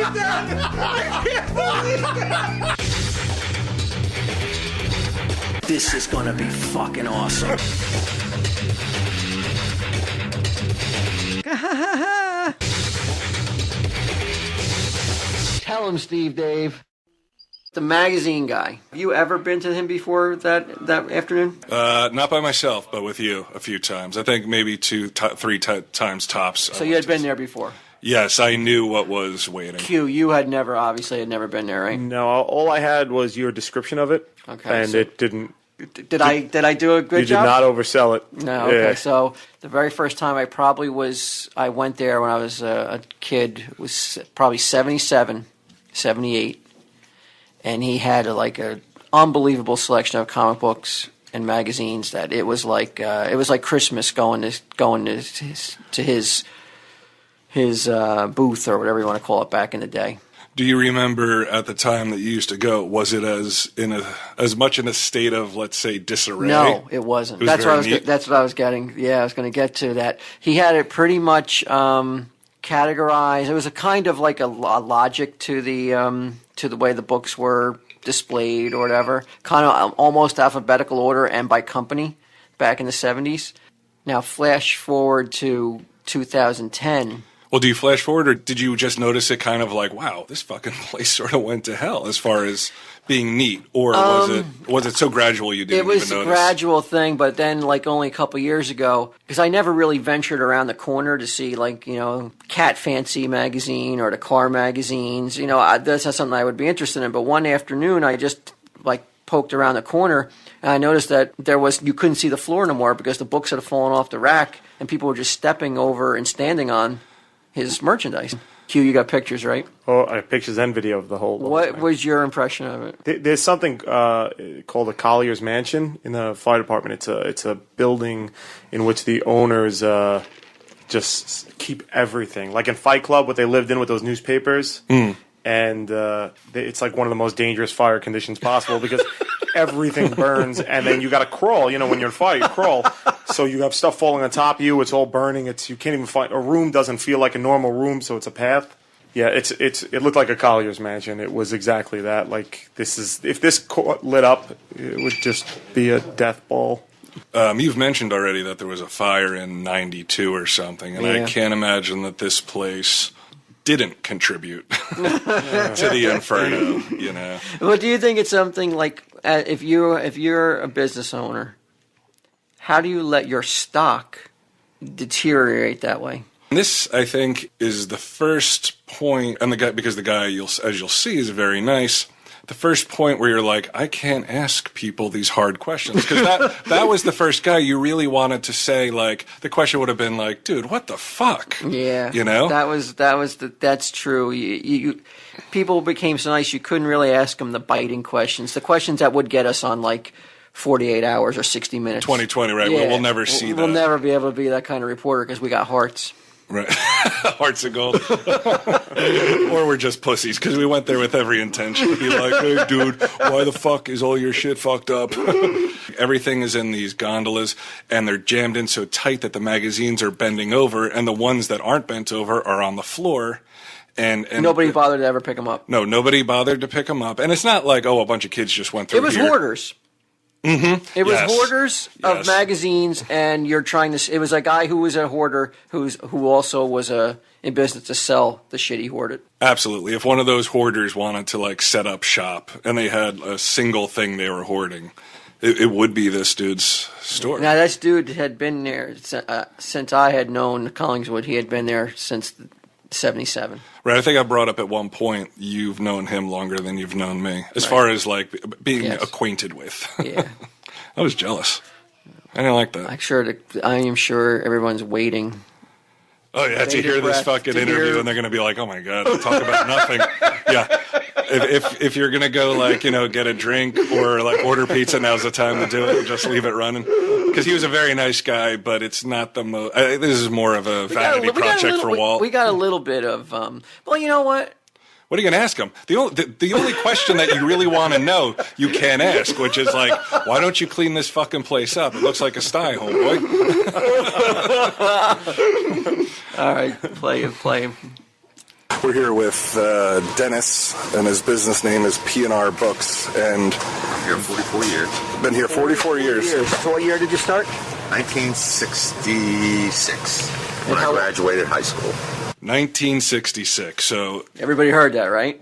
believe that! I can't believe that! This is gonna be fucking awesome. Tell him, Steve Dave. The magazine guy. Have you ever been to him before that afternoon? Not by myself, but with you a few times. I think maybe three times tops. So you had been there before? Yes, I knew what was waiting. Q, you had never been there, right? No, all I had was your description of it. Okay. And it didn't... Did I do a good job? You did not oversell it. No, okay. So the very first time I went there when I was a kid, was probably 77, 78. And he had an unbelievable selection of comic books and magazines that it was like Christmas going to his booth or whatever you want to call it back in the day. Do you remember at the time that you used to go? Was it as much in a state of, let's say, disarray? No, it wasn't. That's what I was getting. Yeah, I was going to get to that. He had it pretty much categorized. It was a kind of like a logic to the way the books were displayed or whatever, kind of almost alphabetical order and by company back in the 70s. Now flash forward to 2010. Well, do you flash forward, or did you just notice it kind of like, wow, this fucking place sort of went to hell as far as being neat? Or was it so gradual you didn't even notice? It was a gradual thing, but then like only a couple years ago, because I never really ventured around the corner to see Cat Fancy magazine or the car magazines. That's not something I would be interested in. But one afternoon I just poked around the corner and I noticed that you couldn't see the floor no more because the books had fallen off the rack and people were just stepping over and standing on his merchandise. Q, you got pictures, right? Oh, I have pictures and video of the whole thing. What was your impression of it? There's something called a Collier's Mansion in the fire department. It's a building in which the owners just keep everything. Like in Fight Club, what they lived in with those newspapers. And it's like one of the most dangerous fire conditions possible because everything burns, and then you got to crawl. When you're in fire, you crawl. So you have stuff falling on top of you. It's all burning. You can't even find a room. Doesn't feel like a normal room, so it's a path. Yeah, it looked like a Collier's Mansion. It was exactly that. Like if this lit up, it would just be a death ball. You've mentioned already that there was a fire in '92 or something, and I can't imagine that this place didn't contribute to the inferno. Well, do you think it's something like if you're a business owner, how do you let your stock deteriorate that way? This, I think, is the first point, and because the guy, as you'll see, is very nice. The first point where you're like, I can't ask people these hard questions, because that was the first guy you really wanted to say, like, the question would have been like, dude, what the fuck? Yeah, that's true. People became so nice you couldn't really ask them the biting questions, the questions that would get us on like 48 hours or 60 minutes. 2020, right? Yeah. We'll never see that. We'll never be able to be that kind of reporter because we got hearts. Right. Hearts of gold. Or we're just pussies because we went there with every intention to be like, hey, dude, why the fuck is all your shit fucked up? Everything is in these gondolas, and they're jammed in so tight that the magazines are bending over, and the ones that aren't bent over are on the floor. And nobody bothered to ever pick them up. No, nobody bothered to pick them up. And it's not like, a bunch of kids just went through It was here. hoarders. Mm-hmm. It was hoarders of magazines, and it was a guy who was a hoarder who also was in business to sell the shit he hoarded. Absolutely. If one of those hoarders wanted to set up shop and they had a single thing they were hoarding, it would be this dude's store. Now, this dude had been there since I had known Collingswood. He had been there since 77. Right, I think I brought up at one point you've known him longer than you've known me, as far as being acquainted with. Yeah, I was jealous. I didn't like that. I am sure everyone's waiting. Oh yeah, to hear this fucking interview, and they're going to be like, "Oh my god, talk about nothing." Yeah, if you're going to go get a drink or order pizza, now's the time to do it. Just leave it running. Because he was a very nice guy, but it's not the most. This is more of a vanity project for Walt. We got a little bit of. Well, you know what? What are you going to ask him? The only question that you really want to know, you can't ask, which is why don't you clean this fucking place up? It looks like a sty, homeboy. All right, play him. We're here with Dennis, and his business name is P&R Books, and Here 44 years. been here 44 years. So what year did you start? 1966, when I graduated high school. 1966. So, Everybody heard that, right?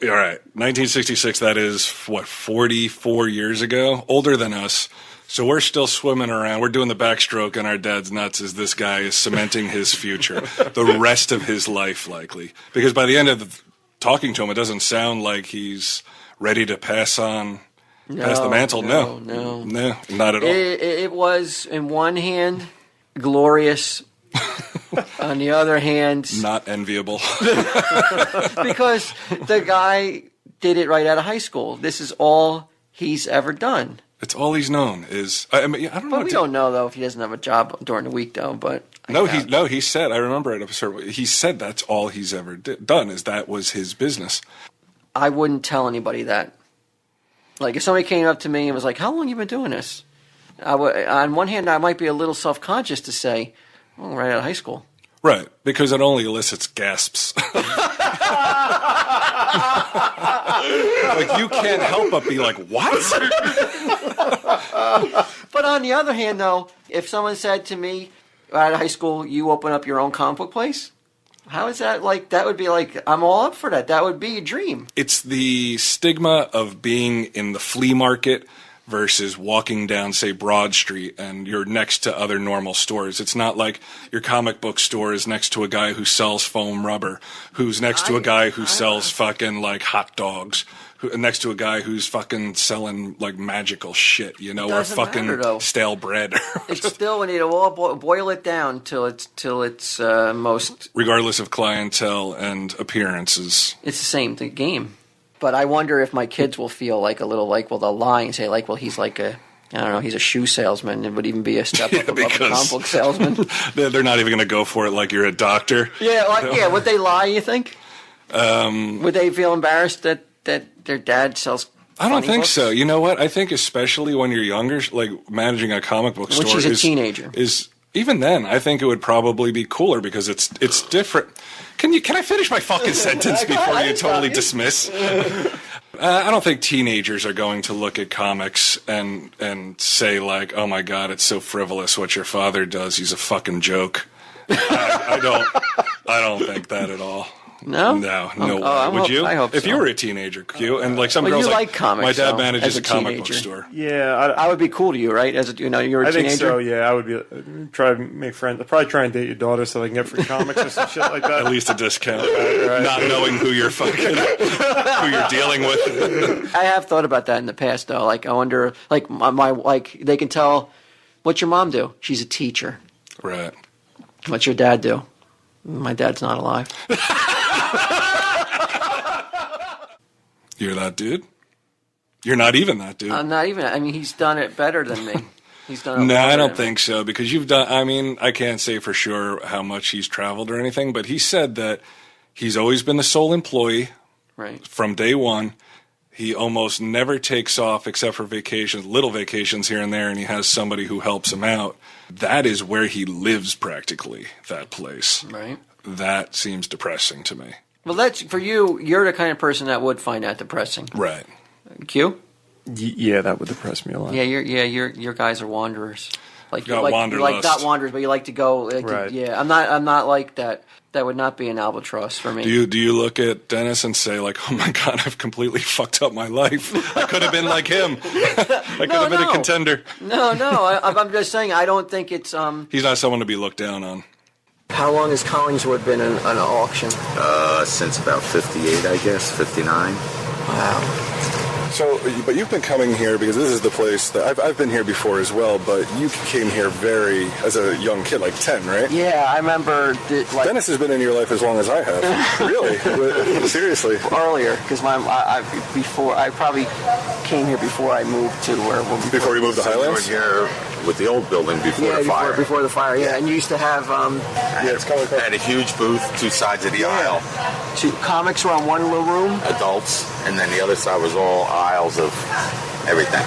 all right, 1966. That is what 44 years ago. Older than us. So we're still swimming around. We're doing the backstroke on our dad's nuts as this guy is cementing his future, the rest of his life, likely. Because by the end of talking to him, it doesn't sound like he's ready to pass the mantle. No, Not at all. It was, in one hand, glorious. On the other hand, Not enviable. because the guy did it right out of high school. This is all he's ever done. It's all he's known is. I mean, I don't know. But we don't know, though, if he doesn't have a job during the week, though. But He said. I remember it. He said that's all he's ever done. Is that was his business. I wouldn't tell anybody that. Like, if somebody came up to me and was like, "How long you been doing this?" On one hand, I might be a little self-conscious to say, "Oh, right out of high school." Right, because it only elicits gasps. Like, you can't help but be like, what? But on the other hand, though, if someone said to me, right out of high school, you open up your own comic book place, how is that like? That would be like, I'm all up for that. That would be a dream. It's the stigma of being in the flea market versus walking down, say, Broad Street and you're next to other normal stores. It's not like your comic book store is next to a guy who sells foam rubber, who's next to a guy who sells fucking, like, hot dogs, next to a guy who's fucking selling, like, magical shit, you know, or fucking matter, stale bread. It's still, we need to all boil it down till it's most... Regardless of clientele and appearances. It's the same game. But I wonder if my kids will feel like a little like, well, they'll lie and say like, well, he's like I don't know, he's a shoe salesman. It would even be a step up above a comic book salesman. They're not even going to go for it like you're a doctor. Yeah, would they lie, you think? Would they feel embarrassed that their dad sells I don't think books? so. You know what? I think especially when you're younger, like managing a comic book store. When she's a teenager. Even then, I think it would probably be cooler because it's different. Can I finish my fucking sentence before you totally dismiss? I don't think teenagers are going to look at comics and say like, "Oh my God, it's so frivolous what your father does. He's a fucking joke." I don't think that at all. No? No. Would you? I hope if so. you were a teenager, Q, and like some Well, girls you like comics, my dad though, manages as a a comic book teenager. store. Yeah, I would be cool to you, right? As you're a teenager. I think so. Yeah, I would be try to make friends. I'd probably try and date your daughter so they can get free comics or some shit like that. At least a discount, not knowing who you're who you're dealing with. I have thought about that in the past, though. Like, I wonder, like, like they can tell, what's your mom do? She's a teacher. Right. What's your dad do? My dad's not alive. You're that dude? You're not even that dude. I'm not even. I mean, he's done it better than me. He's done it No, longer I don't than me. think so because you've done. I mean, I can't say for sure how much he's traveled or anything, but he said that he's always been the sole employee Right. from day one. He almost never takes off except for vacations, little vacations here and there, and he has somebody who helps him out. That is where he lives practically, that place. Right. That seems depressing to me. Well, that's for you. You're the kind of person that would find that depressing. Right. Q? Yeah, that would depress me a lot. Yeah, your guys are wanderers. Like Got you like wanderlust. not wanderers, but you like to go. Like Right. Yeah, I'm not like that. That would not be an albatross for me. Do you look at Dennis and say like, oh my God, I've completely fucked up my life. I could have been like him. I could have been a contender. No. I'm just saying. I don't think it's. He's not someone to be looked down on. How long has Collingswood been an auction? Since about 58, I guess, 59. Wow. So, but you've been coming here because this is the place that I've been here before as well, but you came here as a young kid, like 10, right? Yeah, I remember. Dennis has been in your life as long as I have. Really? Seriously? Earlier, because I probably came here before I moved to where. Before you moved to So you were Highlands? here with the old building before the fire. Before the fire, yeah. And you used to have it's coming Had a huge booth, two sides of the aisle, comics were on one little room. adults, and then the other side was all aisles of everything.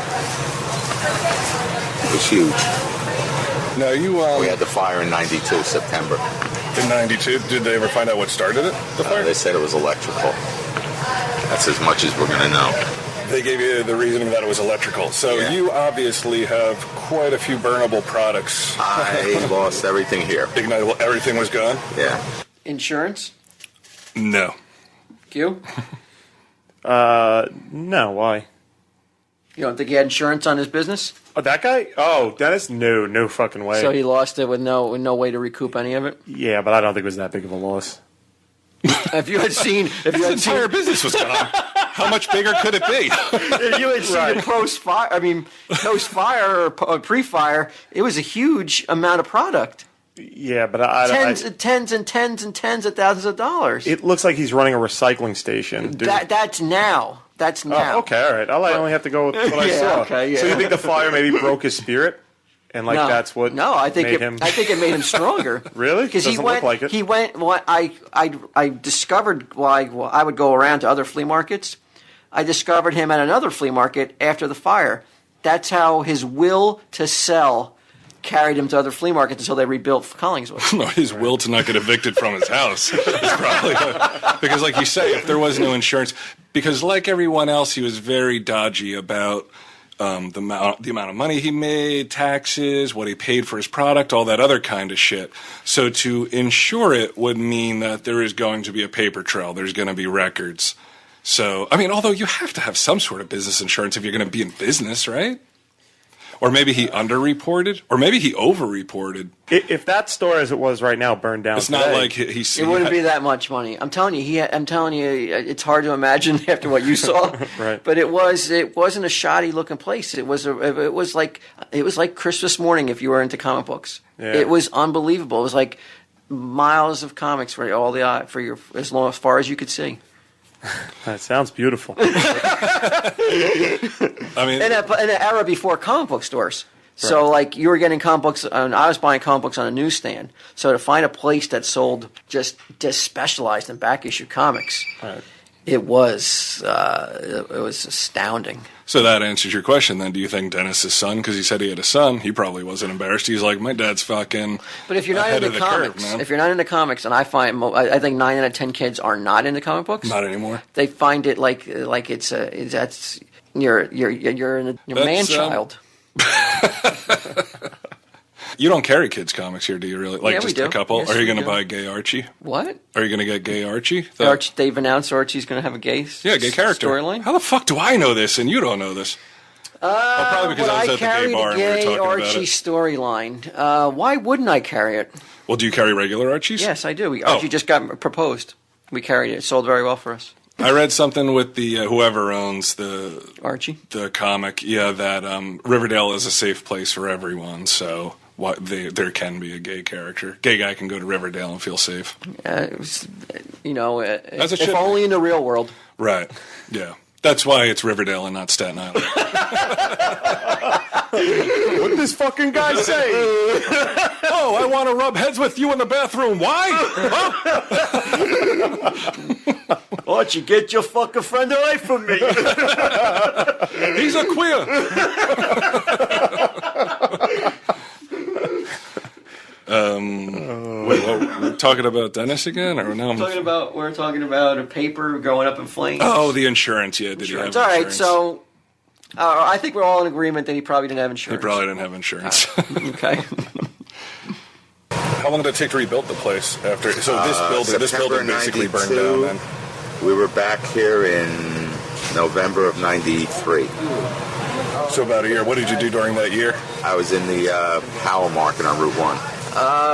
It was huge. Now you We had the fire in '92, September. In 92, did they ever find out what started it? The fire? They said it was electrical. That's as much as we're going to know. They gave you the reasoning that it was electrical. So you obviously have quite a few burnable products. I lost everything here. Ignitable, everything was gone? Yeah. Insurance? No. Q? No, why? You don't think he had insurance on his business? Oh, that guy? Oh, Dennis? No fucking way. So he lost it with no way to recoup any of it? Yeah, but I don't think it was that big of a loss. If you had seen... If you His had entire seen, business was gone. How much bigger could it be? if you had seen the post-fire or pre-fire, it was a huge amount of product. Yeah, but Tens and tens of thousands of dollars. it looks like he's running a recycling station. Dude. That's now. That's now. Oh, okay, all right. I only have to go with what I Yeah, saw. okay, yeah. So you think the fire maybe broke his spirit? And that's what I think made him... I think it made him stronger. Really? Because he Doesn't went. look like it. He went. Well, I discovered why I would go around to other flea markets. I discovered him at another flea market after the fire. That's how his will to sell carried him to other flea markets until they rebuilt Collingswood. No, his will to not get evicted from his house is probably because, like you say, if there was no insurance, because like everyone else, he was very dodgy about the amount of money he made, taxes, what he paid for his product, all that other kind of shit. So to insure it would mean that there is going to be a paper trail. There's going to be records. So, I mean, although you have to have some sort of business insurance if you're going to be in business, right? Or maybe he underreported, or maybe he overreported. If that store, as it was right now, burned down It's today, not like he's... It wouldn't be that much money. I'm telling you. It's hard to imagine after what you saw. Right. But it wasn't a shoddy looking place. It was like Christmas morning if you were into comic books. Yeah. It was unbelievable. It was like miles of comics for all the for your as far as you could see. That sounds beautiful. I mean, In an era before comic book stores. So, like, you were getting comic books, and I was buying comic books on a newsstand. So, to find a place that sold just specialized in back issue comics, Right. it was astounding. so that answers your question then. Do you think Dennis's son, because he said he had a son, he probably wasn't embarrassed. He's like, my dad's fucking But if you're not ahead into of the comics, curve, man. if you're not into comics, and I think 9 out of 10 kids are not into comic books. Not anymore. They find it like you're man child. You don't carry kids' comics here, do you really? Like Yeah, we just do. a couple? Yes, Are you we going to do. buy Gay Archie? What? Are you going to get Gay Archie? They've announced Archie's going to have a gay Gay character. storyline. How the fuck do I know this and you don't know this? Probably because I was at the gay bar and we were gay talking Archie about it. storyline. Why wouldn't I carry it? Well, do you carry regular Archies? Yes, I do. Archie just got proposed. We carried it. It sold very well for us. I read something with the whoever owns the Archie? the comic, that Riverdale is a safe place for everyone. So there can be a gay character. Gay guy can go to Riverdale and feel safe. It was, As it if should only in the real world. Right. Yeah. That's why it's Riverdale and not Staten Island. What did this fucking guy say? Oh, I want to rub heads with you in the bathroom. Why? Archie, get your fucking friend away from me. He's a queer. Wait, we're talking about Dennis again, or no? We're talking about a paper going up in flames. Oh, the insurance. Yeah, did he have It's all right. insurance? So, I think we're all in agreement that he probably didn't have He insurance. probably didn't have insurance. Okay. How long did it take to rebuild the place after? So this September building basically burned 92. down then. We were back here in November of 93. So about a year. What did you do during that year? I was in the Powell Market on Route 1.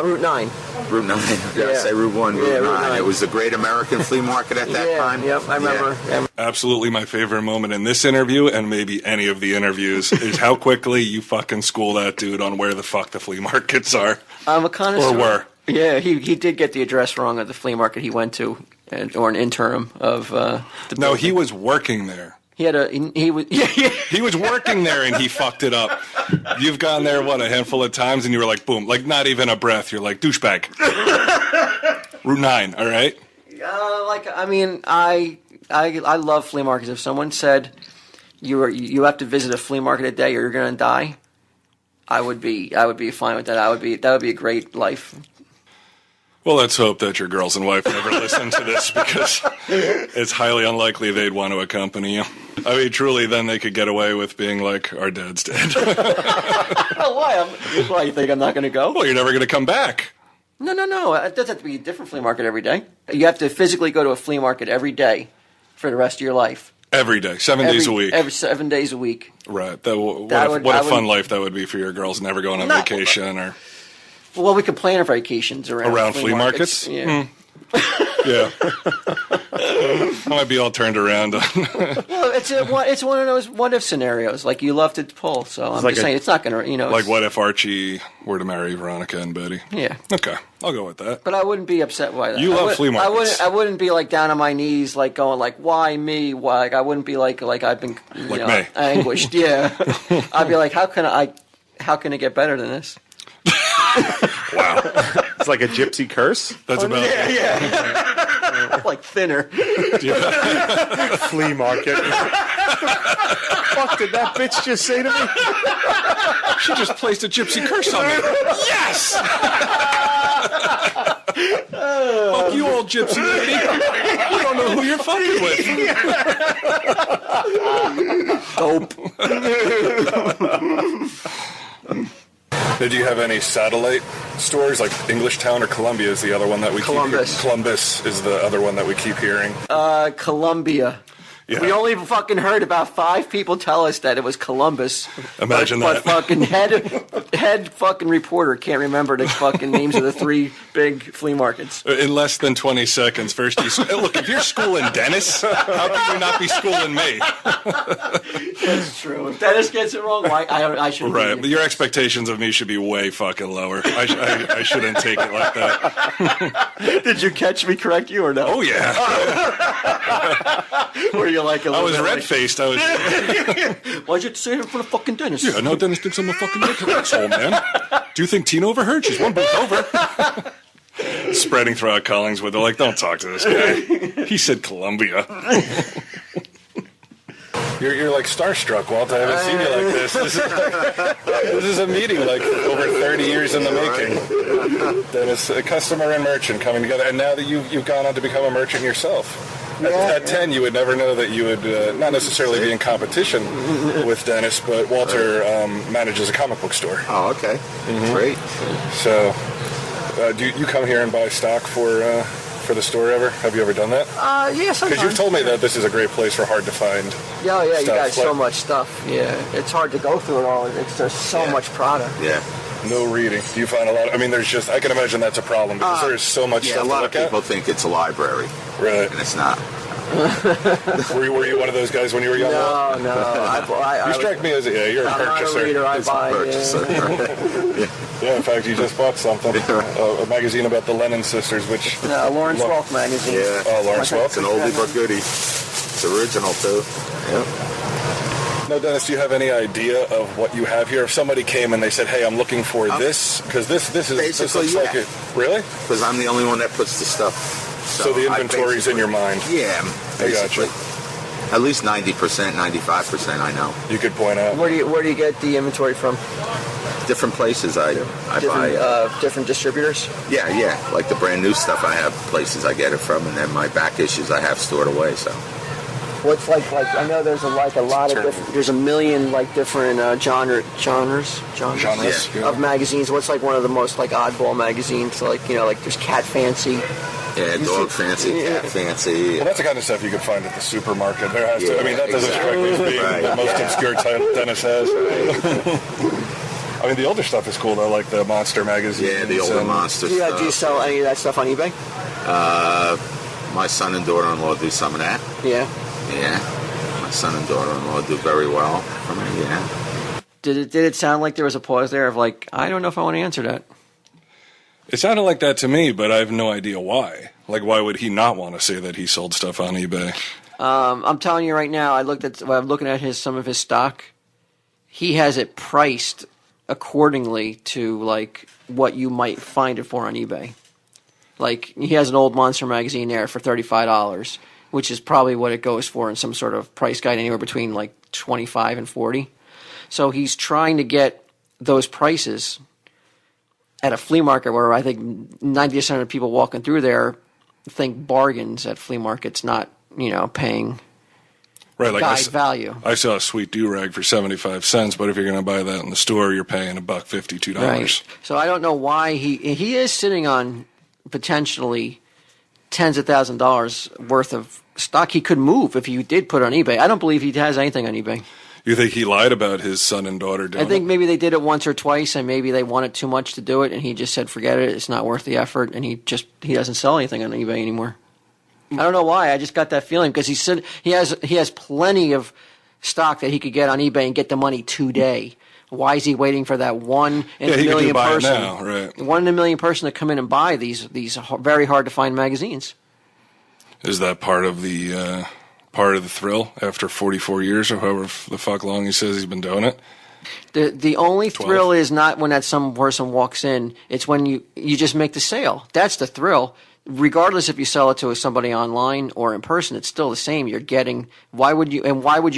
Route 9. Route 9. Did I say Route 1? Route Yeah, 9. Route 9. It was the Great American Flea Market at that time. Yep, I remember. Yeah. Absolutely my favorite moment in this interview, and maybe any of the interviews, is how quickly you fucking school that dude on where the fuck the flea markets are. I'm a connoisseur. Or were. Yeah, he did get the address wrong at the flea market he went to, or an interim of the No, building. he was working there. He had he was yeah. He was working there and he fucked it up. You've gone there, a handful of times, and you were like, boom, like not even a breath. You're like, douchebag. Route 9, all right? I love flea markets. If someone said you have to visit a flea market a day or you're going to die, I would be fine with that. That would be a great life. Well, let's hope that your girls and wife never listen to this because it's highly unlikely they'd want to accompany you. I mean, truly, then they could get away with being like, our dad's dead. Why? Why, you think I'm not going to go? Well, you're never going to come back. No. It doesn't have to be a different flea market every day. You have to physically go to a flea market every day for the rest of your life. Every day, 7 days a week. Every 7 days a week. Right. What a fun life that would be for your girls, never going on vacation or... Well, we could plan our vacations around flea markets? Yeah. Yeah. I might be all turned around. Well, it's one of those what-if scenarios. Like, you love to pull, so I'm just saying it's not going to, Like, what if Archie were to marry Veronica and Betty? Yeah. Okay, I'll go with that. But I wouldn't be upset by that. You love flea markets. I wouldn't be, like, down on my knees, like, going, like, why me? Why? Like, I wouldn't be like I've been, me. anguished. Yeah. I'd be like, how can it get better than this? Wow. It's like a gypsy curse. That's about it. Yeah. Like thinner. Flea market. Fuck did that bitch just say to me? She just placed a gypsy curse on me. Yes! Fuck you, old gypsy lady. You don't know who you're fucking with. Dope. Did you have any satellite stores like Englishtown or Columbia is the other one that we keep hearing? Columbus is the other one that we keep hearing. Columbia. Yeah. We only fucking heard about 5 people tell us that it was Columbus. Imagine but that. But fucking head fucking reporter can't remember the fucking names of the 3 big flea markets. In less than 20 seconds, first look, if you're schooling Dennis, how can you not be schooling me? That's true. If Dennis gets it wrong, I should. Right, but your expectations of me should be way fucking lower. I shouldn't take it like that. Did you catch me correct you or no? Oh, yeah. Were you like a little I was bit red-faced. I was... Why'd you say it for the fucking Dennis? Yeah, no, Dennis thinks I'm a fucking asshole, man. Do you think Tina overheard? She's one booth over. Spreading throughout Collingswood. They're like, don't talk to this guy. He said Columbia. You're like starstruck, Walt. I haven't seen you like this. This is a meeting like over 30 years in the making. Dennis, a customer and merchant coming together. And now that you've gone on to become a merchant yourself. At 10, you would never know that you would not necessarily be in competition with Dennis, but Walter manages a comic book store. Oh, okay. Great. So, do you come here and buy stock for the store ever? Have you ever done that? Yeah, sometimes. Because you've told me that this is a great place for hard to find. Yeah, you got stuff. so much stuff. Yeah, it's hard to go through it all. There's so much product. Yeah. No reading. Do you find a lot? I mean, I can imagine that's a problem because there's so much stuff to look at. A lot of people think it's a library. Right. And it's not. Were you one of those guys when you were young? No. You strike me as you're a purchaser. I'm not a reader. I buy. Yeah, in fact, you just bought something. A magazine about the Lennon sisters, which... Lawrence Welk magazine. Yeah. Oh, Lawrence Welk. It's an oldie but goodie. It's original, too. Yep. No, Dennis, do you have any idea of what you have here? If somebody came and they said, hey, I'm looking for this, because this looks like it. Really? Because I'm the only one that puts the stuff. So the inventory's in your mind. Yeah, basically. I got you. At least 90%, 95% I know. You could point out. Where do you get the inventory from? Different places I buy. Different distributors? Yeah. Like the brand new stuff, I have places I get it from, and then my back issues I have stored away, so. What's like I know there's a lot of different, there's a million like different genres of magazines. What's like one of the most like oddball magazines? Like like there's Cat Fancy. Yeah, Dog Fancy, Cat Fancy. Well, that's the kind of stuff you could find at the supermarket. There has to. I mean, that doesn't strike me as being the most obscure title Dennis has. I mean, the older stuff is cool though, like the Monster magazine. Yeah, the older Monster stuff. Do you sell any of that stuff on eBay? My son and daughter-in-law do some of that. Yeah. Yeah, my son and daughter-in-law do very well for me, yeah. Did it sound like there was a pause there of like, I don't know if I want to answer that? It sounded like that to me, but I have no idea why. Like, why would he not want to say that he sold stuff on eBay? I'm telling you right now, I'm looking at some of his stock. He has it priced accordingly to like what you might find it for on eBay. Like he has an old Monster magazine there for $35. Which is probably what it goes for in some sort of price guide, anywhere between like 25 and 40. So he's trying to get those prices at a flea market where I think 90% of people walking through there think bargains at flea markets, not, paying Right, like guide value. I saw a sweet do-rag for 75 cents, but if you're going to buy that in the store, you're paying $1.50, $2. Right. So I don't know why he is sitting on potentially tens of thousands of dollars worth of stock he could move if he did put it on eBay. I don't believe he has anything on eBay. You think he lied about his son and daughter doing I think it? maybe they did it once or twice, and maybe they wanted too much to do it, and he just said, forget it, it's not worth the effort, and he doesn't sell anything on eBay anymore. I don't know why. I just got that feeling because he has plenty of stock that he could get on eBay and get the money today. Why is he waiting for that one in a million person? Now, right. 1 in a million person to come in and buy these very hard to find magazines? Is that part of the thrill after 44 years or however the fuck long he says he's been doing it? The only 12. thrill is not when that some person walks in. It's when you just make the sale. That's the thrill. Regardless if you sell it to somebody online or in person, it's still the same. You're getting. Why would you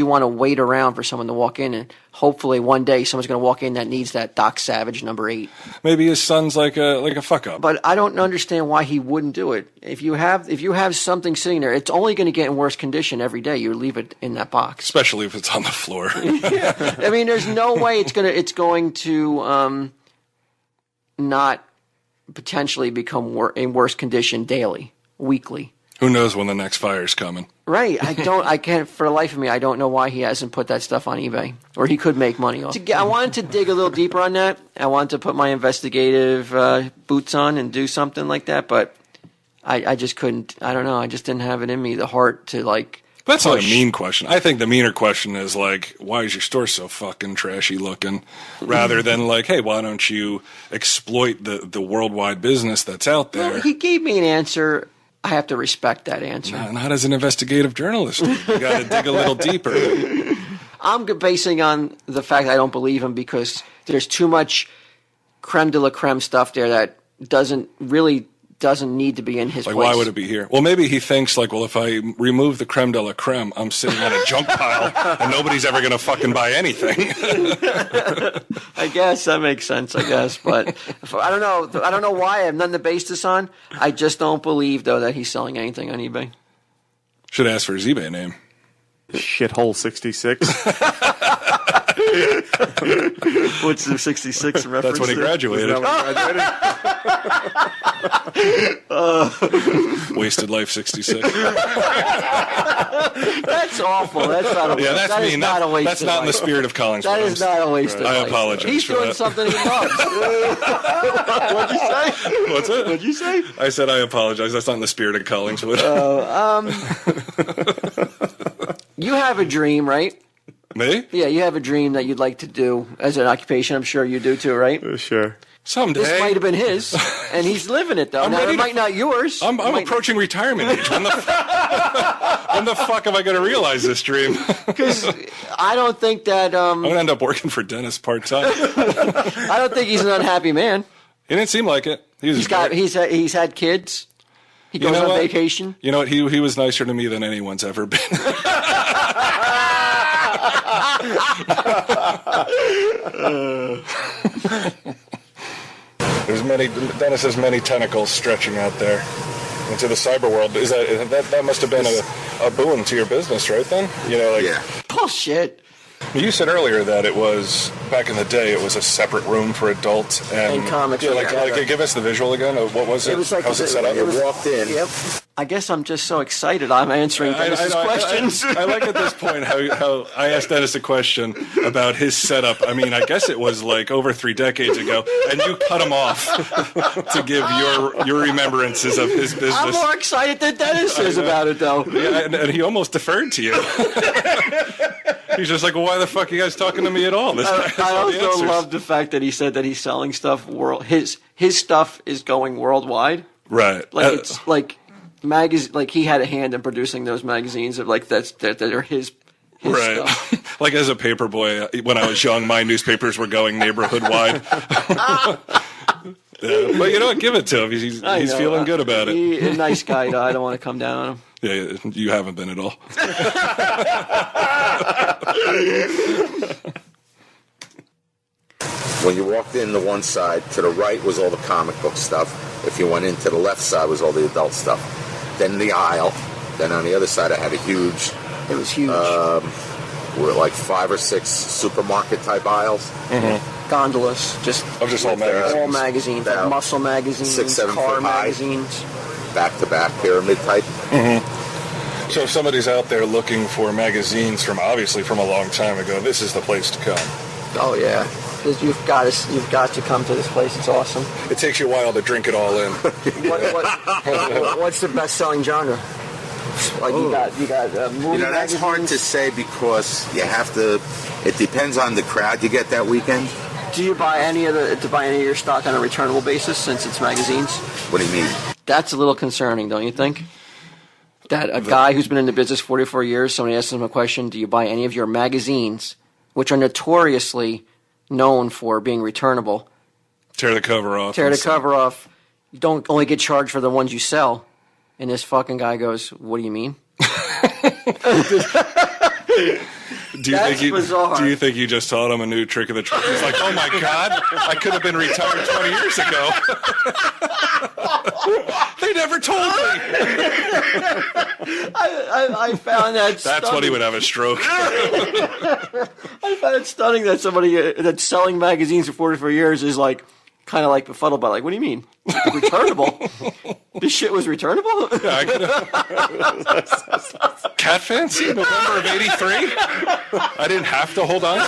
want to wait around for someone to walk in and hopefully one day someone's going to walk in that needs that Doc Savage number 8? Maybe his son's like a fuck up. But I don't understand why he wouldn't do it. If you have something sitting there, it's only going to get in worse condition every day. You leave it in that box, Especially if it's on the floor. Yeah. I mean, there's no way it's going to not potentially become in worse condition daily, weekly. Who knows when the next fire's coming? Right. I can't, for the life of me, I don't know why he hasn't put that stuff on eBay, or he could make money off. I wanted to dig a little deeper on that. I wanted to put my investigative boots on and do something like that, but I just couldn't. I don't know. I just didn't have it in me, the heart to That's not a push. mean question. I think the meaner question is why is your store so fucking trashy looking? Rather than hey, why don't you exploit the worldwide business that's out there? Well, he gave me an answer. I have to respect that answer. Not as an investigative journalist. You got to dig a little deeper. I'm basing on the fact I don't believe him because there's too much creme de la creme stuff there that doesn't need to be in his place. Why would it be here? Well, maybe he thinks if I remove the creme de la creme, I'm sitting on a junk pile and nobody's ever going to fucking buy anything. I guess that makes sense. I guess, but I don't know. I don't know why. I have nothing to base this on. I just don't believe though that he's selling anything on eBay. Should ask for his eBay name. Shithole 66. What's the 66 reference? That's when he graduated. Wasted Life 66. That's awful. That's not a Yeah, that's that is mean. not a wasted That's not in the life. spirit of Collingswood. That is not a waste of I life. apologize He's for doing that. something he loves. What'd you say? What's it? What'd you say? I said I apologize. That's not in the spirit of Collingswood. You have a dream, right? Me? Yeah, you have a dream that you'd like to do as an occupation. I'm sure you do too, right? Sure. Someday. This might have been his, and he's living it though. I'm Now, ready it to- might not yours. I'm approaching retirement age. When the fuck am I going to realize this dream? Because I don't think that I'm going to end up working for Dennis part-time. I don't think he's an unhappy man. He didn't seem like it. He's had kids. He goes know on what? vacation. You know what? He was nicer to me than anyone's ever been. Dennis has many tentacles stretching out there into the cyber world. That must have been a boon to your business, right? Then Yeah. Bullshit. You said earlier that it was back in the day. It was a separate room for adults and comics. Yeah, Yeah. give us the visual again. What was it? It was like How's it set up? it was- Walked in. Yep. I guess I'm just so excited. I'm answering Dennis's questions. I like at this point how I asked Dennis a question about his setup. I mean, I guess it was over 3 decades ago, and you cut him off to give your remembrances of his business. I'm more excited than Dennis is about it, though. Yeah, and he almost deferred to you. He's just well, why the fuck are you guys talking to me at all? This guy has I all the also answers. love the fact that he said that he's selling stuff his stuff is going worldwide. Right. It's magazine. He had a hand in producing those magazines of that are his right. stuff. As a paper boy, when I was young, my newspapers were going neighborhood wide. But you know what? Give it to him. He's know. feeling good about it. He's a nice guy, though. I don't want to come down on him. Yeah, you haven't been at all. When you walked in the one side, to the right was all the comic book stuff. If you went into the left side was all the adult stuff. Then the aisle. Then on the other side I had a huge... It was huge. Were like 5 or 6 supermarket type aisles. Gondolas, just all magazines. All magazines, like muscle magazines, 6, 7 car foot high. magazines. Back-to-back pyramid type. So if somebody's out there looking for magazines from a long time ago, this is the place to come. Oh yeah, you've got to come to this place. It's awesome. It takes you a while to drink it all in. What's the best-selling genre? Like you got movie That's magazines? hard to say because you have to. It depends on the crowd you get that weekend. Do you buy any of your stock on a returnable basis since it's magazines? What do you mean? That's a little concerning, don't you think? That a guy who's been in the business 44 years, somebody asks him a question, do you buy any of your magazines, which are notoriously known for being returnable? Tear the cover off. You don't only get charged for the ones you sell. And this fucking guy goes, what do you mean? That's bizarre. Do you think you just taught him a new trick of the trade? He's like, oh my God, I could have been retired 20 years ago. They never told me. I found that stunning. That's when he would have a stroke. I found it stunning that somebody that's selling magazines for 44 years is like, kind of like befuddled by like, what do you mean? Returnable? This shit was returnable? Yeah, Cat Fancy, November of '83. I didn't have to hold on to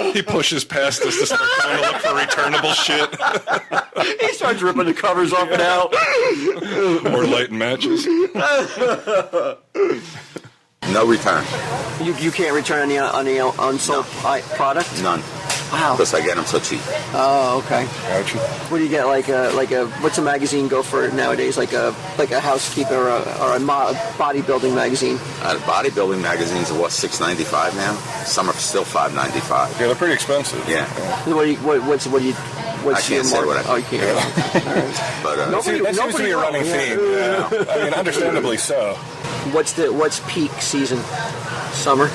it. He pushes past us to start going to look for returnable shit. He starts ripping the covers off and out. More lighting matches. No return. You can't return any unsold product? None. Wow. Because I get them so cheap. Oh, okay. What do you get? Like a what's a magazine go for nowadays? Like a housekeeper or a bodybuilding magazine? Bodybuilding magazines are what, $6.95 now? Some are still $5.95. Yeah, they're pretty expensive. Yeah. What's I can't say what I. Oh, you can't. All right. But That seems to be a running theme. Yeah. I mean, understandably so. What's peak season? Summer?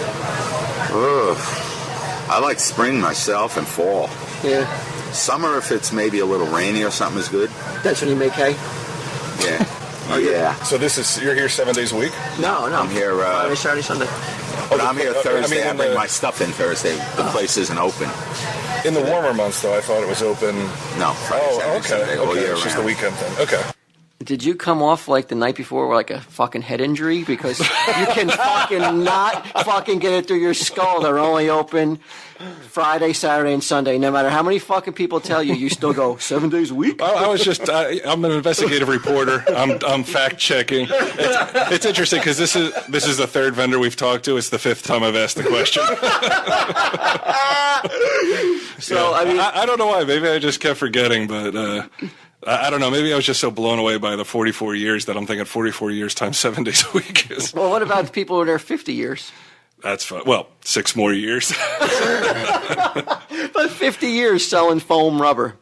I like spring myself and fall. Yeah. Summer, if it's maybe a little rainy or something, is good. That's when you make hay? Yeah. Oh, yeah. So you're here 7 days a week? No. I'm here. Friday, Saturday, Sunday. But I'm here Thursday. I bring the- my stuff in Thursday. The place isn't open. In the warmer months, though, I thought it was open. No, Friday, Saturday, Okay. Sunday, all year It's just the round. weekend thing. Okay. Did you come off like the night before with like a fucking head injury? Because you can fucking not fucking get it through your skull. They're only open Friday, Saturday, and Sunday. No matter how many fucking people tell you, you still go 7 days a week. I was just, I'm an investigative reporter. I'm fact checking. It's interesting because this is the third vendor we've talked to. It's the fifth time I've asked the question. So, I mean, I don't know why. Maybe I just kept forgetting, but I don't know. Maybe I was just so blown away by the 44 years that I'm thinking 44 years times 7 days a week is. well, what about the people who are there 50 years? That's fun. Well, 6 more years. But 50 years selling foam rubber.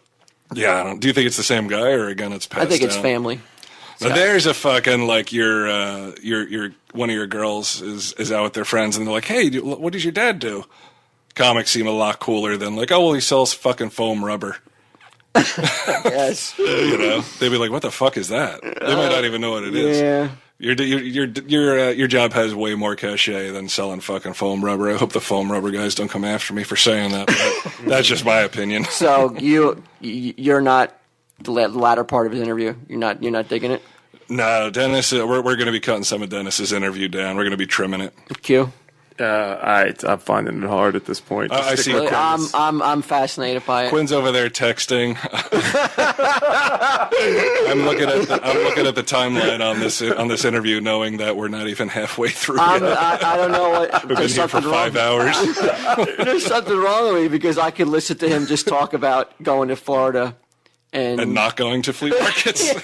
Yeah, I don't. Do you think it's the same guy, or again, it's passed I think it's down? family. Now, there's a fucking like your one of your girls is out with their friends, and they're like, "Hey, what does your dad do?" Comics seem a lot cooler than like, "Oh, well, he sells fucking foam rubber." Yes. You know, they'd be like, "What the fuck is that?" They might not even know what it is. Yeah. Your job has way more cachet than selling fucking foam rubber. I hope the foam rubber guys don't come after me for saying that. But that's just my opinion. So you're not the latter part of his interview. You're not digging it. No, Dennis, we're going to be cutting some of Dennis's interview down. We're going to be trimming it. Q. I'm finding it hard at this point. I see. Really, I'm fascinated by it. Quinn's over there texting. I'm looking at the timeline on this interview, knowing that we're not even halfway through. I don't know what. We've been here for 5 hours. There's something wrong with me because I could listen to him just talk about going to Florida and not going to flea markets. He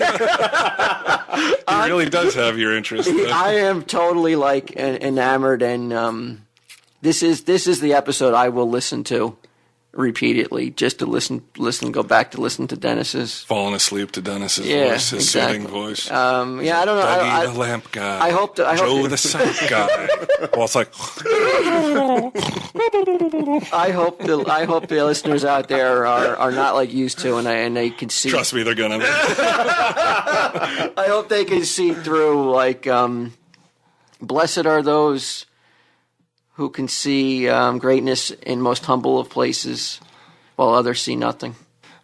really does have your interest. I am totally enamored, and this is the episode I will listen to repeatedly just to listen, go back to listen to Dennis's. Falling asleep to Dennis's Yeah, voice, his exactly. soothing voice. Yeah, I don't know. Dougie the lamp guy. I hope that Joe the sound guy. Well, it's like I hope the listeners out there are not like used to, and they can see. trust me, they're gonna. I hope they can see through. Like, blessed are those who can see greatness in most humble of places, while others see nothing.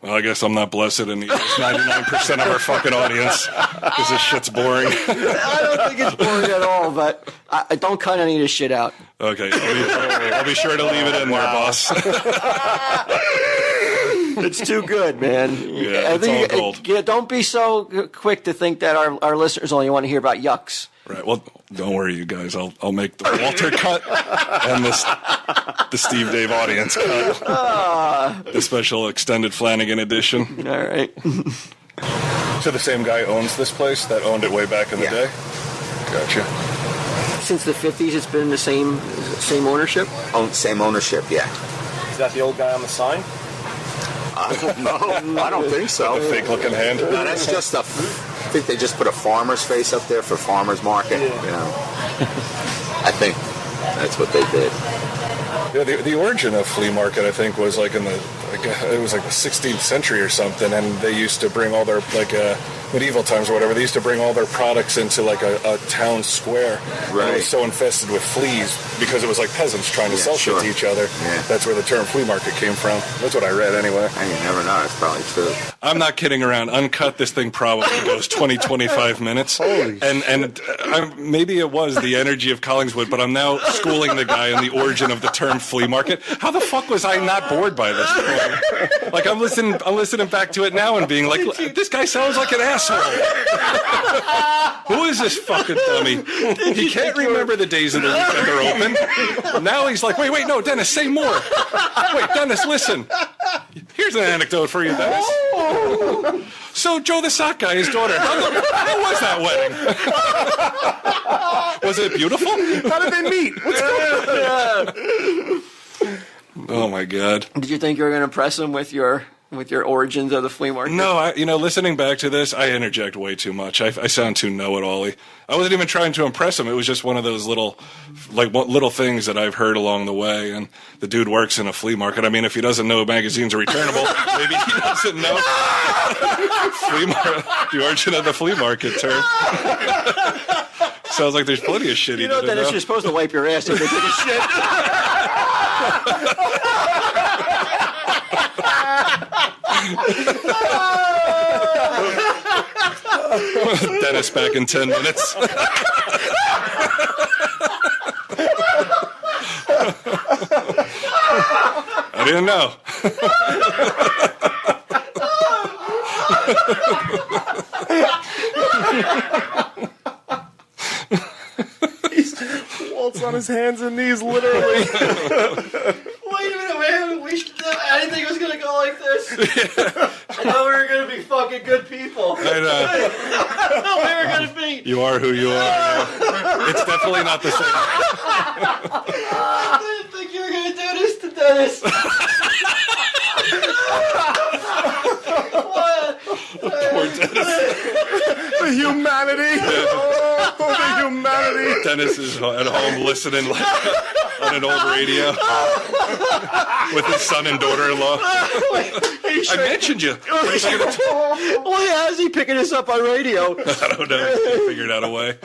Well, I guess I'm not blessed in the 99% of our fucking audience because this shit's boring. I don't think it's boring at all, but I don't cut any of this shit out. Okay, I'll be sure to leave it in there, boss. It's too good, man. Yeah, it's all gold. Don't be so quick to think that our listeners only want to hear about yucks. Right. Well, don't worry, you guys. I'll make the Walter cut and the Steve Dave audience cut. The special extended Flanagan edition. All right. So the same guy owns this place that owned it way back in the day? Gotcha. Since the 50s, it's been the same ownership? Same ownership, yeah. Is that the old guy on the sign? I don't know. I don't think so. The fake-looking hand? No, that's just I think they just put a farmer's face up there for farmer's market. Yeah. You know, I think that's what they did. Yeah, the origin of flea market, I think, was like it was like the 16th century or something, and they used to bring all their medieval times or whatever. They used to bring all their products into like a town square. Right. And it was so infested with fleas because it was like peasants trying to sell shit to each other. Yeah. That's where the term flea market came from. That's what I read anyway. And you never know. It's probably true. I'm not kidding around. Uncut, this thing probably goes 20, 25 minutes. Holy and maybe it was the energy of Collingswood, but I'm now schooling the guy on the origin of the term flea market. How the fuck was I not bored by this point? Like, I'm listening back to it now and being like, this guy sounds like an asshole. Who is this fucking dummy? He can't remember the days of the week that they're open. Now he's like, wait, no, Dennis, say more. Wait, Dennis, listen. Here's an anecdote for you, Dennis. So Joe the sock guy, his daughter, how was that wedding? Was it beautiful? How did they meet? What's going on? Oh my God! Did you think you were going to impress him with your origins of the flea market? No, listening back to this, I interject way too much. I sound too know-it-all-y. I wasn't even trying to impress him. It was just one of those little things that I've heard along the way. And the dude works in a flea market. I mean, if he doesn't know magazines are returnable, maybe he doesn't know the origin of the flea market term. Sounds like there's plenty of shit he didn't Dennis, know. you're supposed to wipe your ass if you take a shit. Dennis back in 10 minutes. I didn't know. Walt's on his hands and knees, literally. Wait a minute, man. I didn't think it was going to go like this. I thought we were going to be fucking good people. I know. I thought we were going to be. You are who you are. It's definitely not the same. I didn't think you were going to do this to Dennis. Poor Dennis. The humanity. Oh, the humanity. Dennis is at home listening on an old radio with his son and daughter-in-law. I mentioned you. Why is he picking us up on radio? I don't know. He figured out a way.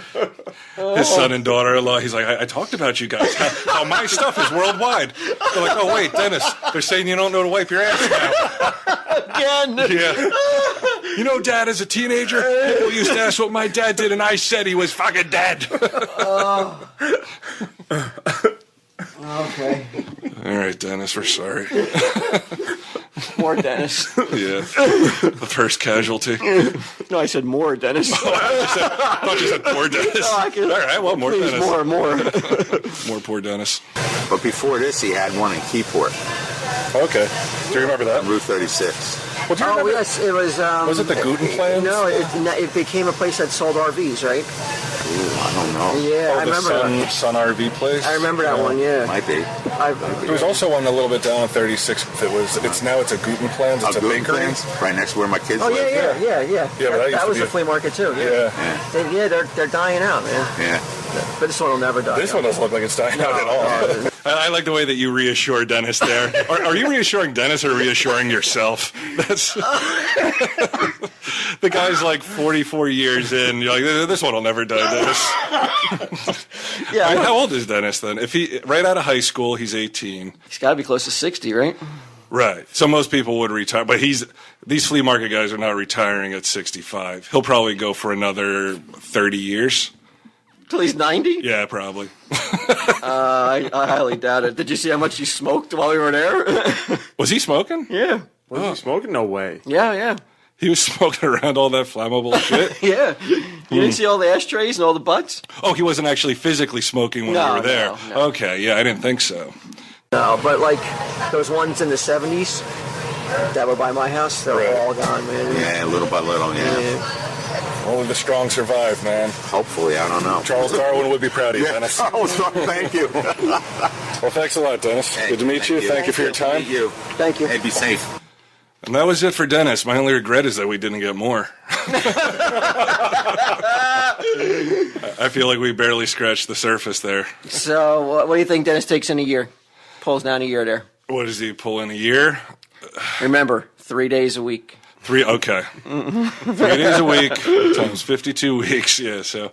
His son and daughter-in-law, he's like, I talked about you guys. How my stuff is worldwide. They're like, oh, wait, Dennis, they're saying you don't know to wipe your ass now. Again. Yeah. You know, Dad, as a teenager, people used to ask what my dad did, and I said he was fucking dead. Okay. All right, Dennis, we're sorry. More Dennis. Yeah. The first casualty. No, I said more Dennis. I thought you said poor Dennis. All right, well, more Please, Dennis. more. More poor Dennis. But before this, he had one in Keyport, Okay. Do you remember that? Route 36. Well, do you remember? Yes, it was. Was it the Guten Plan? No, it became a place that sold RVs, right? I don't know. Yeah, I the remember that. Sun RV place. I remember that one. Yeah, Might be. There was also one a little bit down on 36th. It's now a Guten Plans. It's a Guten bakery. Plans, right next to where my kids Oh live. yeah. Yeah, but That was the a flea market too. Yeah. They're dying out, man. Yeah. But this one will never die. This one doesn't look like it's dying out at all. I like the way that you reassure Dennis there. Are you reassuring Dennis or reassuring yourself? That's the guy's like 44 years in. You're like, this one will never die, Dennis. Yeah. I mean, how old is Dennis then? If he right out of high school, he's 18. He's got to be close to 60, right? Right. So most people would retire, but these flea market guys are not retiring at 65. He'll probably go for another 30 years. Till he's 90? Yeah, probably. I highly doubt it. Did you see how much he smoked while we were there? Was he smoking? Yeah. Was he smoking? No way. Yeah. He was smoking around all that flammable shit? Yeah. You didn't see all the ashtrays and all the butts? Oh, he wasn't actually physically smoking when we were there. No. Okay, yeah, I didn't think so. No, but like those ones in the 70s that were by my house, they're all gone, man. Yeah, little by little, yeah. Only the strong survive, man. Hopefully, I don't know. Charles Darwin would be proud of you, Dennis. Oh, sorry, thank you. Well, thanks a lot, Dennis. Hey, good to meet you. Thank you for your time. Thank you. Thank you. Hey, be safe. And that was it for Dennis. My only regret is that we didn't get more. I feel like we barely scratched the surface there. So, what do you think Dennis takes in a year? Pulls down a year there. What does he pull in a year? Remember, 3 days a week. 3 days a week times 52 weeks. Yeah, so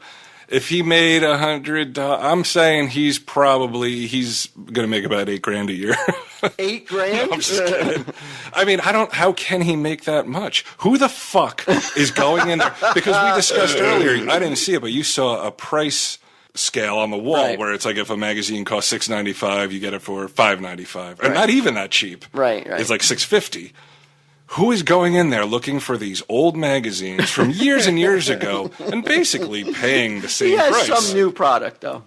if he made $100, I'm saying he's gonna make about $8,000 a year. $8,000? I'm just kidding. I mean, how can he make that much? Who the fuck is going in there? Because we discussed earlier, I didn't see it, but you saw a price scale on the wall, right, where it's like if a magazine costs $6.95, you get it for $5.95, and not even that cheap. Right. It's like $6.50. Who is going in there looking for these old magazines from years and years ago and basically paying the same He has price? some new product, though.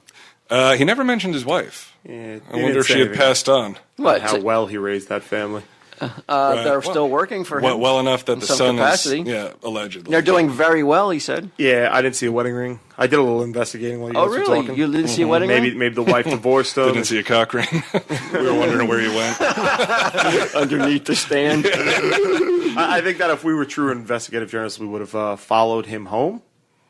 He never mentioned his wife. Yeah, I wonder if she had passed on. What? How well he raised that family. They're still working for him. Well enough that in the some son capacity. is, allegedly. They're doing very well, he said. Yeah, I didn't see a wedding ring. I did a little investigating while you guys were really? talking. You didn't see a wedding ring? Maybe the wife divorced him. Didn't see a cock ring. We were wondering where he went. Underneath the stand. I think that if we were true investigative journalists, we would have followed him home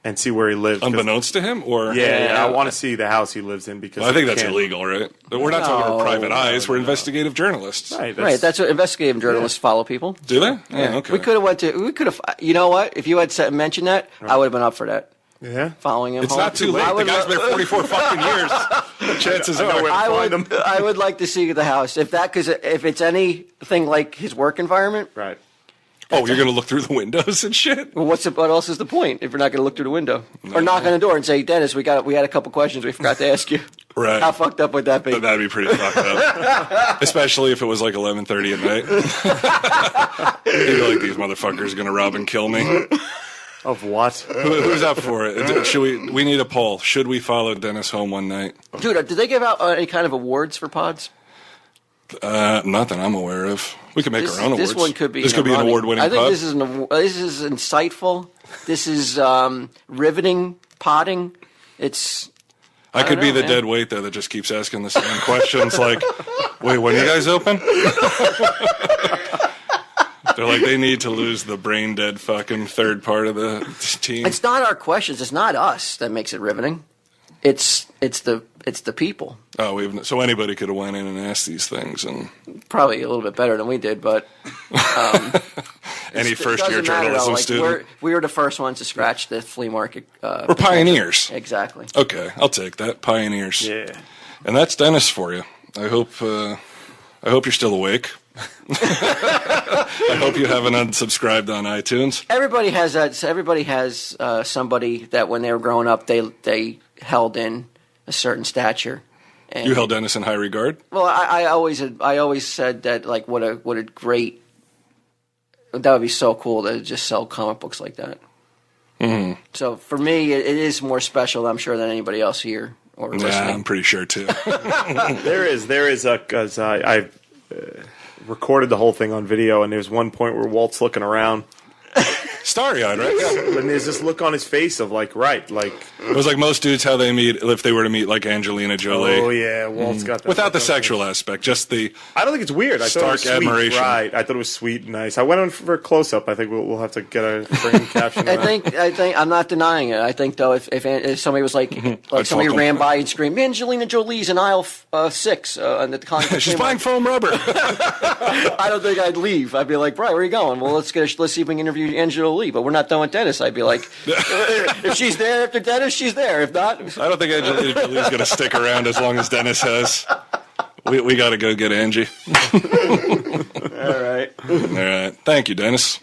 and see where he lived. Unbeknownst to him? Or Yeah, I want to see the house he lives in because I think you that's can't- illegal, right? We're not talking about private eyes. We're no. investigative journalists. Right, that's what investigative journalists follow people. Do they? Yeah. Okay. We could have, you know what? If you had mentioned that, I would have been up for that. Yeah. Following him It's home. not too late. The guy's been 44 fucking years. Chances are. I would like to see the house. Because if it's anything like his work environment, Right. Oh, you're going to look through the windows and shit? well, what else is the point if you're not going to look through the window or knock on the door and say, Dennis, we had a couple questions we forgot to ask you. Right. How fucked up would that be? That'd be pretty fucked up. Especially if it was like 11:30 at night. You'd be like, these motherfuckers are going to rob and kill me. Of what? Who's up for it? We need a poll. Should we follow Dennis home one night? Dude, did they give out any kind of awards for pods? Nothing I'm aware of. We could make our own awards. This one could be. This could be an award-winning I think pod. this is insightful. This is riveting podding. I could be know, the man. dead weight there that just keeps asking the same questions. Like, wait, when are you guys open? They're like, they need to lose the brain dead fucking third part of the team. It's not our questions. It's not us that makes it riveting. It's the people. Oh, so anybody could have went in and asked these things, and Probably a little bit better than we did, but any it first year doesn't matter, journalism though. student. We were the first ones to scratch the flea market. We're pioneers. Exactly. Okay, I'll take that. Pioneers. Yeah. And that's Dennis for you. I hope you're still awake. I hope you haven't unsubscribed on iTunes. Everybody has that. Everybody has somebody that when they were growing up, they held in a certain stature. And, You held Dennis in high regard. Well, I always said that like what a great, that would be so cool to just sell comic books like that. Mm-hmm. So for me, it is more special, I'm sure, than anybody else here or Yeah, listening. I'm pretty sure too. There is because I recorded the whole thing on video, and there's one point where Walt's looking around, Starry-eyed, right? Yeah. And there's this look on his face of like, right, like, It was like most dudes how they meet if they were to meet like Angelina Jolie. oh yeah, Walt's got that. Without the look on his sexual aspect, just the I don't think it's weird. I thought it was stark sweet. admiration. Right. I thought it was sweet and nice. I went on for a close up. I think we'll have to get a frame caption. I think I'm not denying it. I think though, if somebody was like I'd somebody fuck 'em. ran by and screamed, Angelina Jolie's in aisle 6, and the contact she's came buying up, foam rubber. I don't think I'd leave. I'd be like, Brian, where are you going? Well, let's see if we can interview Angelina Jolie, but we're not done with Dennis. I'd be like, if she's there after Dennis, she's there. If not, I don't think Angelina Jolie's going to stick around as long as Dennis has. We got to go get Angie. All right. All right. Thank you, Dennis.